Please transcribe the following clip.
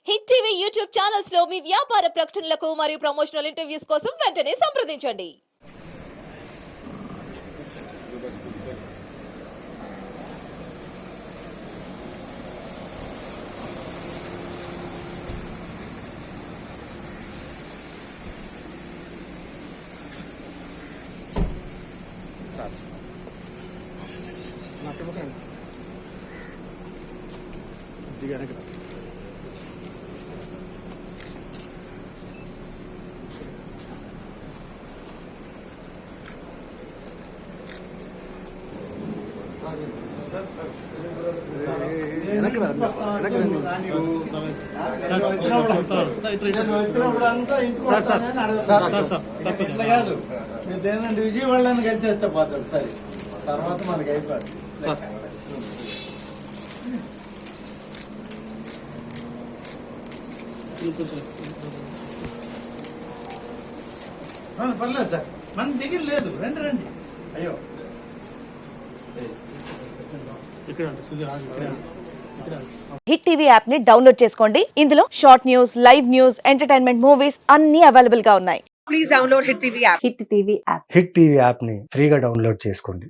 Hit TV YouTube channels లో మీ వ్యాపార ప్రకటనలకు మరియు ప్రమోషనల్ ఇంటర్వ్యూస్ కోసం వెంటనే సంప్రదించండి. ఇదేనండి విజయవాడని కలిసేస్తే పోతుంది సరే తర్వాత మనకి అయిపోతుంది. పర్లేదు సార్ మన దగ్గర లేదు, రండి రండి. అయ్యో హిట్ టీవీ యాప్ ని డౌన్లోడ్ చేసుకోండి. ఇందులో short news, live news, entertainment movies అన్ని అవైలబుల్ గా ఉన్నాయి. Please download Hit TV app. Hit TV app hit TV యాప్ని ఫ్రీగా డౌన్లోడ్ చేసుకోండి.